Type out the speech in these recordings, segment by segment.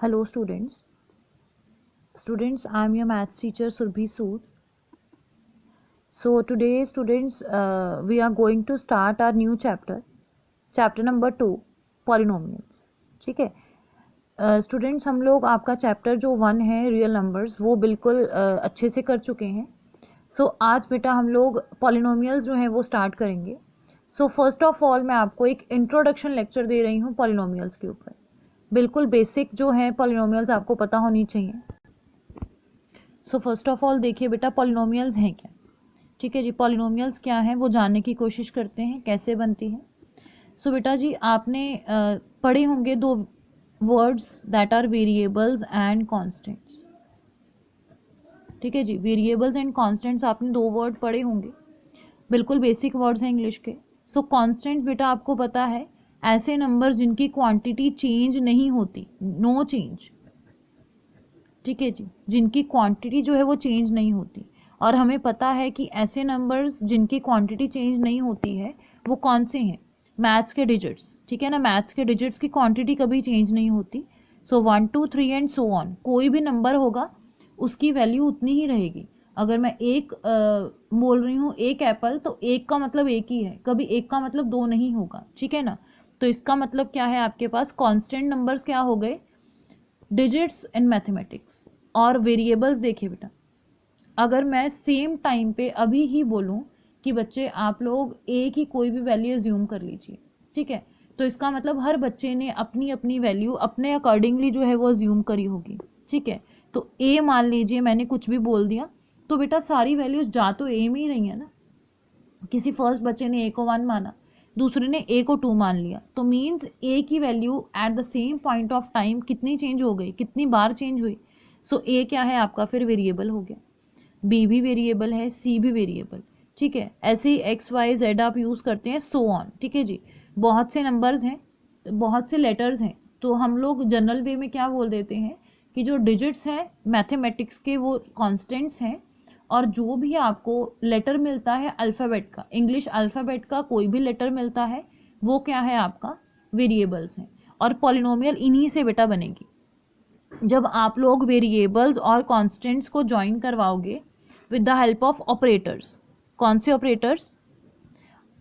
Hello students. I am your maths teacher Surbhi Sood. So today students we are going to start our new chapter number 2 polynomials. ठीक है students हम लोग आपका chapter जो 1 है real numbers वो बिल्कुल अच्छे से कर चुके हैं. सो आज बेटा हम लोग पॉलिनोमियल्स जो हैं वो स्टार्ट करेंगे. सो फर्स्ट ऑफ ऑल मैं आपको एक इंट्रोडक्शन लेक्चर दे रही हूँ पॉलिनोमियल्स के ऊपर. बिल्कुल बेसिक जो है पॉलिनोमियल्स आपको पता होनी चाहिए. सो फर्स्ट ऑफ ऑल देखिए बेटा पॉलिनोमियल्स हैं क्या. ठीक है जी, पॉलिनोमियल्स क्या हैं वो जानने की कोशिश करते हैं कैसे बनती है. सो बेटा जी आपने पढ़े होंगे दो words that are variables and constants. ठीक है जी, वेरिएबल्स एंड कॉन्स्टेंट्स आपने दो वर्ड पढ़े होंगे, बिल्कुल बेसिक वर्ड्स हैं इंग्लिश के. सो कॉन्स्टेंट्स बेटा आपको पता है ऐसे नंबर्स जिनकी क्वांटिटी चेंज नहीं होती, नो चेंज. ठीक है जी, जिनकी क्वांटिटी जो है वो चेंज नहीं होती. और हमें पता है कि ऐसे नंबर्स जिनकी क्वांटिटी चेंज नहीं होती है वो कौन से हैं, मैथ्स के डिजिट्स. ठीक है ना, मैथ्स के डिजिट्स की क्वांटिटी कभी चेंज नहीं होती. सो 1 2 3 एंड सो ऑन, कोई भी नंबर होगा उसकी वैल्यू उतनी ही रहेगी. अगर मैं एक बोल रही हूँ एक एप्पल, तो एक का मतलब एक ही है, कभी एक का मतलब दो नहीं होगा. ठीक है ना, तो इसका मतलब क्या है, आपके पास कांस्टेंट नंबर्स क्या हो गए, डिजिट्स इन मैथमेटिक्स. और वेरिएबल्स देखिए बेटा, अगर मैं सेम टाइम पे अभी ही बोलूं कि बच्चे आप लोग ए की कोई भी वैल्यू अज्यूम कर लीजिए. ठीक है, तो इसका मतलब हर बच्चे ने अपनी अपनी वैल्यू अपने अकॉर्डिंगली जो है वो अज्यूम करी होगी. ठीक है, तो ए मान लीजिए मैंने कुछ भी बोल दिया, तो बेटा सारी वैल्यूज जा तो ए में ही रही है ना. किसी फर्स्ट बच्चे ने ए को 1 माना, दूसरे ने ए को 2 मान लिया, तो मीन्स ए की value at the same point of time कितनी चेंज हो गई, कितनी बार चेंज हुई. सो ए क्या है आपका फिर वेरिएबल हो गया, बी भी वेरिएबल है, सी भी वेरिएबल. ठीक है, ऐसे ही एक्स वाई जेड आप यूज़ करते हैं, सो ऑन. ठीक है जी, बहुत से नंबर्स हैं, बहुत से लेटर्स हैं, तो हम लोग जनरल वे में क्या बोल देते हैं कि जो डिजिट्स हैं मैथमेटिक्स के वो कॉन्स्टेंट्स हैं, और जो भी आपको लेटर मिलता है अल्फ़ाबेट का, इंग्लिश अल्फ़ाबेट का कोई भी लेटर मिलता है वो क्या है आपका वेरिएबल्स हैं. और पॉलिनोमियल इन्हीं से बेटा बनेगी. जब आप लोग वेरिएबल्स और कॉन्स्टेंट्स को ज्वाइन करवाओगे with the help of operators. कौन से ऑपरेटर्स,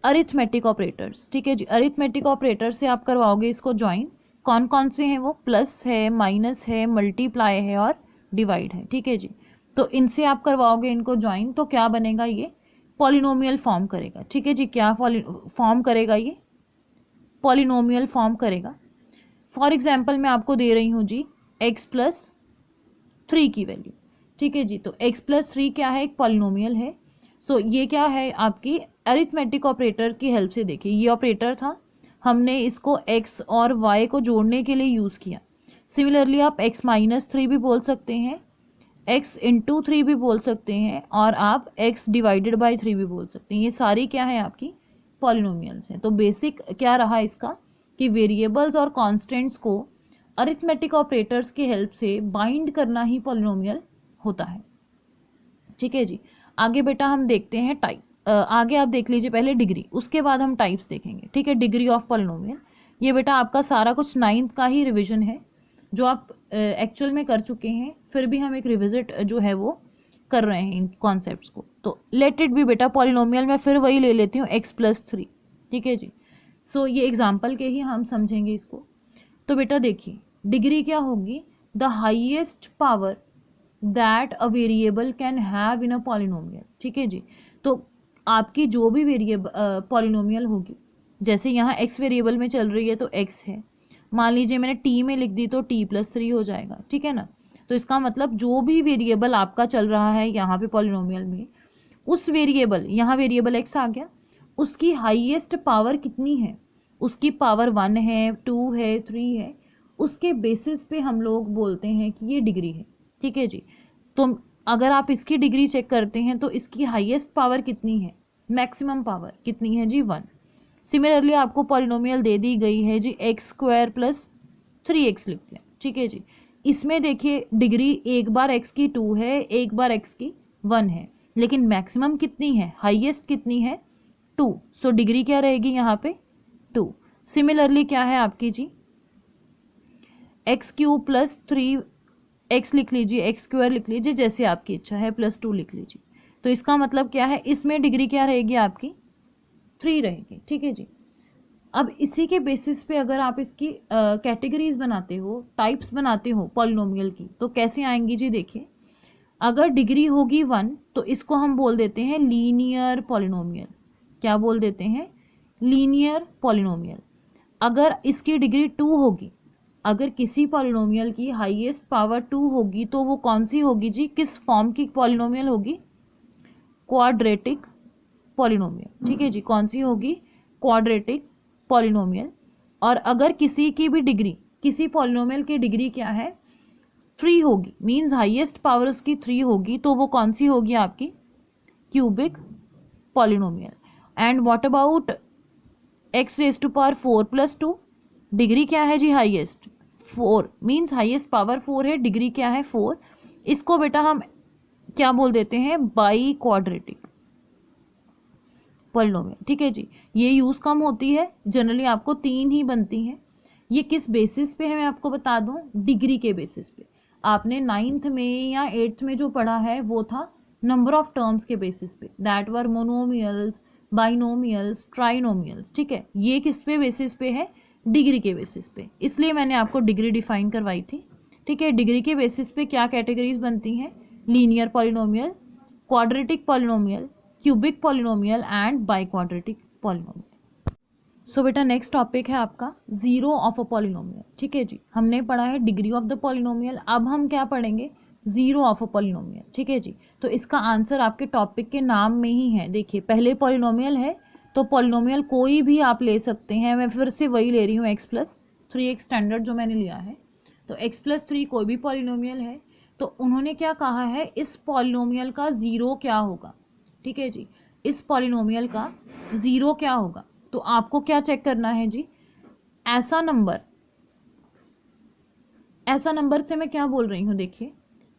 अरिथमेटिक ऑपरेटर्स. ठीक है जी, अरिथमेटिक ऑपरेटर से आप करवाओगे इसको ज्वाइन. कौन कौन से हैं वो, प्लस है, माइनस है, मल्टीप्लाई है और डिवाइड है. ठीक है जी, तो इनसे आप करवाओगे इनको ज्वाइन, तो क्या बनेगा, ये पॉलिनोमियल फॉर्म करेगा. ठीक है जी, क्या फॉर्म करेगा, ये पॉलिनोमियल फॉर्म करेगा. फॉर एग्जाम्पल मैं आपको दे रही हूँ जी x+3 की वैल्यू. ठीक है जी, तो x+3 क्या है, एक पॉलिनोमियल है. सो ये क्या है आपकी अरिथमेटिक ऑपरेटर की हेल्प से. देखिए ये ऑपरेटर था, हमने इसको x और y को जोड़ने के लिए यूज़ किया. सिमिलरली आप x-3 भी बोल सकते हैं, x×3 भी बोल सकते हैं, और आप x/3 भी बोल सकते हैं. ये सारी क्या है आपकी पॉलिनोमियल्स हैं. तो बेसिक क्या रहा इसका कि वेरिएबल्स और कॉन्स्टेंट्स को अरिथमेटिक ऑपरेटर्स की हेल्प से बाइंड करना ही पॉलिनोमियल होता है. ठीक है जी, आगे बेटा हम देखते हैं टाइप. आगे आप देख लीजिए पहले डिग्री, उसके बाद हम टाइप्स देखेंगे. ठीक है, डिग्री ऑफ पॉलिनोमियल. ये बेटा आपका सारा कुछ 9th का ही रिवीजन है जो आप एक्चुअल में कर चुके हैं, फिर भी हम एक रिविजिट जो है वो कर रहे हैं इन कॉन्सेप्ट्स को. तो लेट इट बी बेटा पॉलिनोमियल, मैं फिर वही ले लेती हूँ x+3. ठीक है जी, सो ये एग्जाम्पल के ही हम समझेंगे इसको. तो बेटा देखिए डिग्री क्या होगी, the highest power that a variable can have in a polynomial. ठीक है जी, तो आपकी जो भी वेरिएबल पॉलिनोमियल होगी, जैसे यहाँ x वेरिएबल में चल रही है तो x है, मान लीजिए मैंने t में लिख दी तो t+3 हो जाएगा. ठीक है ना, तो इसका मतलब जो भी वेरिएबल आपका चल रहा है यहाँ पे पॉलिनोमियल में, उस वेरिएबल, यहाँ वेरिएबल x आ गया, उसकी हाईएस्ट पावर कितनी है, उसकी पावर 1 है, 2 है, 3 है, उसके बेसिस पे हम लोग बोलते हैं कि ये डिग्री है. ठीक है जी, तो अगर आप इसकी डिग्री चेक करते हैं तो इसकी हाईएस्ट पावर कितनी है, मैक्सिमम पावर कितनी है जी, 1. सिमिलरली आपको पॉलिनोमियल दे दी गई है जी x² + 3x लिख दिया. ठीक है जी, इसमें देखिए डिग्री एक बार x की 2 है, एक बार x की 1 है, लेकिन मैक्सिमम कितनी है, हाईएस्ट कितनी है, 2. सो डिग्री क्या रहेगी यहाँ पे, 2. सिमिलरली क्या है आपकी जी एक्स क्यूब प्लस 3x लिख लीजिए, एक्स स्क्वायर लिख लीजिए, जैसे आपकी इच्छा है, +2 लिख लीजिए। तो इसका मतलब क्या है, इसमें डिग्री क्या रहेगी आपकी 3 रहेगी। ठीक है जी। अब इसी के बेसिस पे अगर आप इसकी कैटेगरीज बनाते हो, टाइप्स बनाते हो पॉलिनोमियल की, तो कैसे आएंगी जी। देखिए, अगर डिग्री होगी 1 तो इसको हम बोल देते हैं लीनियर पॉलिनोमियल। क्या बोल देते हैं, लीनियर पॉलिनोमियल। अगर इसकी डिग्री 2 होगी, अगर किसी पॉलिनोमियल की हाईएस्ट पावर 2 होगी तो वो कौन सी होगी जी, किस फॉर्म की पॉलिनोमियल होगी, क्वाड्रेटिक पॉलिनोमियल। ठीक है जी, कौन सी होगी, क्वाड्रेटिक पॉलिनोमियल। और अगर किसी की भी डिग्री, किसी पॉलिनोमियल की डिग्री क्या है 3 होगी, मींस हाईएस्ट पावर उसकी 3 होगी, तो वो कौन सी होगी आपकी, cubic polynomial. And what about x raise to power 4 + 2, degree क्या है जी हाईएस्ट 4, मींस हाईएस्ट पावर 4 है, डिग्री क्या है 4। इसको बेटा हम क्या बोल देते हैं, बाई क्वाड्रेटिक पॉलिनोमियल। ठीक है जी, ये यूज कम होती है, जनरली आपको 3 ही बनती हैं। ये किस बेसिस पे है मैं आपको बता दूं, डिग्री के बेसिस पे। आपने 9th में या 8th में जो पढ़ा है वो था नंबर ऑफ टर्म्स के बेसिस पे, that were monomials, binomials, trinomials. ठीक है, ये किस पे बेसिस पे है, डिग्री के बेसिस पे, इसलिए मैंने आपको डिग्री डिफाइन करवाई थी। ठीक है, डिग्री के बेसिस पे क्या कैटेगरीज बनती हैं, linear polynomial, quadratic polynomial, cubic polynomial and biquadratic polynomial. So बेटा नेक्स्ट टॉपिक है आपका जीरो ऑफ अ पॉलिनोमियल। ठीक है जी, हमने पढ़ा है डिग्री ऑफ द पॉलिनोमियल, अब हम क्या पढ़ेंगे, जीरो ऑफ अ पॉलिनोमियल। ठीक है जी, तो इसका आंसर आपके टॉपिक के नाम में ही है। देखिए, पहले पॉलिनोमियल है, तो पॉलिनोमियल कोई भी आप ले सकते हैं, मैं फिर से वही ले रही हूँ, x+3 एक स्टैंडर्ड जो मैंने लिया है, तो x+3 कोई भी पॉलिनोमियल है। तो उन्होंने क्या कहा है, इस पॉलिनोमियल का जीरो क्या होगा। ठीक है जी, इस पॉलिनोमियल का जीरो क्या होगा, तो आपको क्या चेक करना है जी, ऐसा नंबर से मैं क्या बोल रही हूँ, देखिए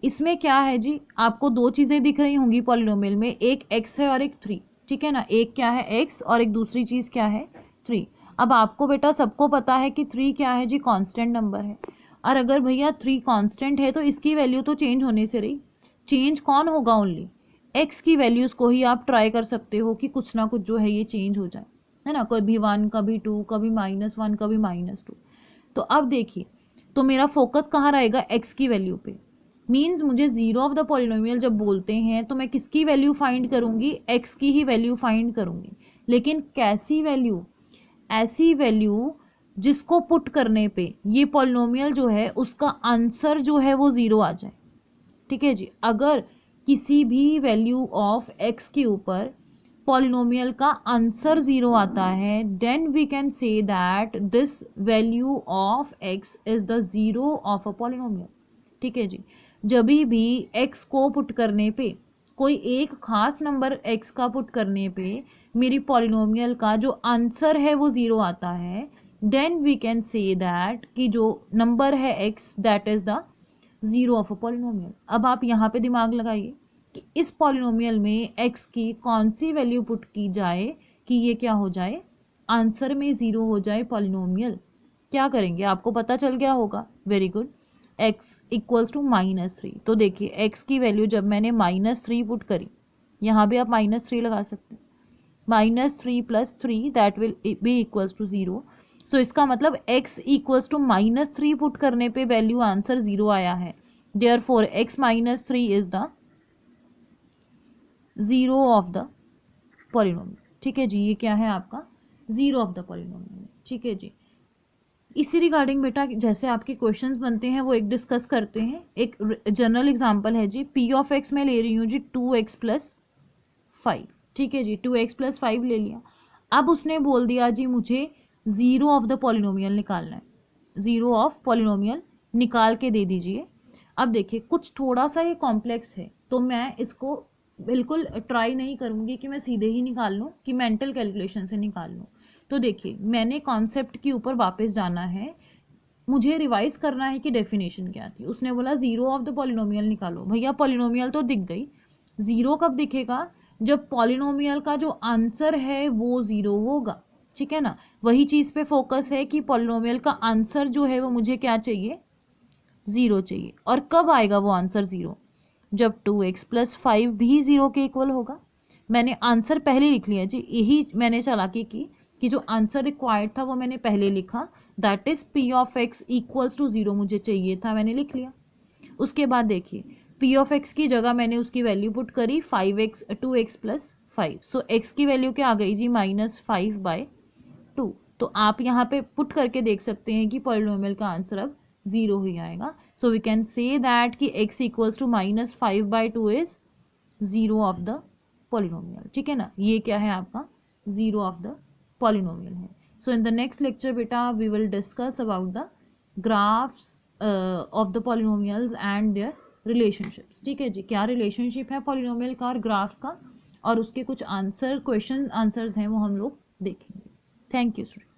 इसमें क्या है जी, आपको 2 चीज़ें दिख रही होंगी पॉलिनोमियल में, एक x है और एक 3। ठीक है ना, एक क्या है x और एक दूसरी चीज़ क्या है 3। अब आपको बेटा सबको पता है कि 3 क्या है जी, कांस्टेंट नंबर है। और अगर भैया 3 कांस्टेंट है तो इसकी वैल्यू तो चेंज होने से रही, चेंज कौन होगा, ओनली x की वैल्यूज़ को ही आप ट्राई कर सकते हो कि कुछ ना कुछ जो है ये चेंज हो जाए, है ना, कभी 1 कभी 2 कभी -1 कभी -2। तो अब देखिए, तो मेरा फोकस कहाँ रहेगा, x की वैल्यू पे। मीन्स मुझे जीरो ऑफ द पॉलिनोमियल जब बोलते हैं तो मैं किसकी वैल्यू फाइंड करूंगी, x की ही वैल्यू फाइंड करूंगी। लेकिन कैसी वैल्यू, ऐसी वैल्यू जिसको पुट करने पे ये पॉलिनोमियल जो है उसका आंसर जो है वो ज़ीरो आ जाए। ठीक है जी, अगर किसी भी वैल्यू ऑफ x के ऊपर पॉलिनोमियल का आंसर ज़ीरो आता है, then we can say that this value of x is the zero of a polynomial. ठीक है जी, जब भी x को पुट करने पे, कोई एक खास नंबर x का पुट करने पे मेरी पॉलिनोमियल का जो आंसर है वो ज़ीरो आता है, then we can say that कि जो नंबर है x that is the zero of a polynomial. अब आप यहाँ पे दिमाग लगाइए कि इस पॉलिनोमियल में x की कौन सी वैल्यू पुट की जाए कि ये क्या हो जाए, आंसर में ज़ीरो हो जाए पॉलिनोमियल। क्या करेंगे, आपको पता चल गया होगा, very good, x equals to -3। तो देखिए x की वैल्यू जब मैंने -3 पुट करी, यहाँ भी आप -3 लगा सकते हैं, -3 + 3 that will be equals to 0। So इसका मतलब x इक्वल्स टू -3 पुट करने पे वैल्यू आंसर 0 आया है, therefore x -3 is the zero of the polynomial. ठीक है जी, ये क्या है आपका ज़ीरो ऑफ द पॉलिनोमियल। ठीक है जी, इसी रिगार्डिंग बेटा जैसे आपके क्वेश्चंस बनते हैं वो एक डिस्कस करते हैं। एक जनरल एग्जांपल है जी, p ऑफ x मैं ले रही हूँ जी 2x + 5। ठीक है जी, 2x + 5 ले लिया। अब उसने बोल दिया जी मुझे ज़ीरो ऑफ द पॉलिनोमियल निकालना है, ज़ीरो ऑफ पॉलिनोमियल निकाल के दे दीजिए। अब देखिए कुछ थोड़ा सा ये कॉम्प्लेक्स है, तो मैं इसको बिल्कुल ट्राई नहीं करूँगी कि मैं सीधे ही निकाल लूँ, कि मेंटल कैलकुलेशन से निकाल लूँ। तो देखिए मैंने कॉन्सेप्ट के ऊपर वापस जाना है, मुझे रिवाइज करना है कि डेफिनेशन क्या थी। उसने बोला ज़ीरो ऑफ द पॉलिनोमियल निकालो, भैया पॉलिनोमियल तो दिख गई, ज़ीरो कब दिखेगा, जब पॉलिनोमियल का जो आंसर है वो ज़ीरो होगा। ठीक है ना, वही चीज़ पे फोकस है कि पॉलिनोमियल का आंसर जो है वो मुझे क्या चाहिए, ज़ीरो चाहिए। और कब आएगा वो आंसर ज़ीरो? जब 2x + 5 भी ज़ीरो के इक्वल होगा। मैंने आंसर पहले लिख लिया जी, यही मैंने चालाकी की कि जो आंसर रिक्वायर्ड था वो मैंने पहले लिखा, that is p of x equals to zero मुझे चाहिए था, मैंने लिख लिया। उसके बाद देखिए p ऑफ x की जगह मैंने उसकी वैल्यू पुट करी 2x + 5। सो x की वैल्यू क्या आ गई जी? -5/2। तो आप यहाँ पे पुट करके देख सकते हैं कि पॉलिनोमियल का आंसर अब ज़ीरो ही आएगा। So we can say that कि x equals to -5/2 is zero of the polynomial. ठीक है ना, ये क्या है आपका? ज़ीरो ऑफ द पॉलिनोमियल है। So in the next lecture बेटा we will discuss about the graphs of the polynomials and their relationships. ठीक है जी, क्या रिलेशनशिप है पॉलिनोमियल का और ग्राफ का, और उसके कुछ आंसर क्वेश्चन आंसर्स हैं वो हम लोग देखेंगे। Thank you student.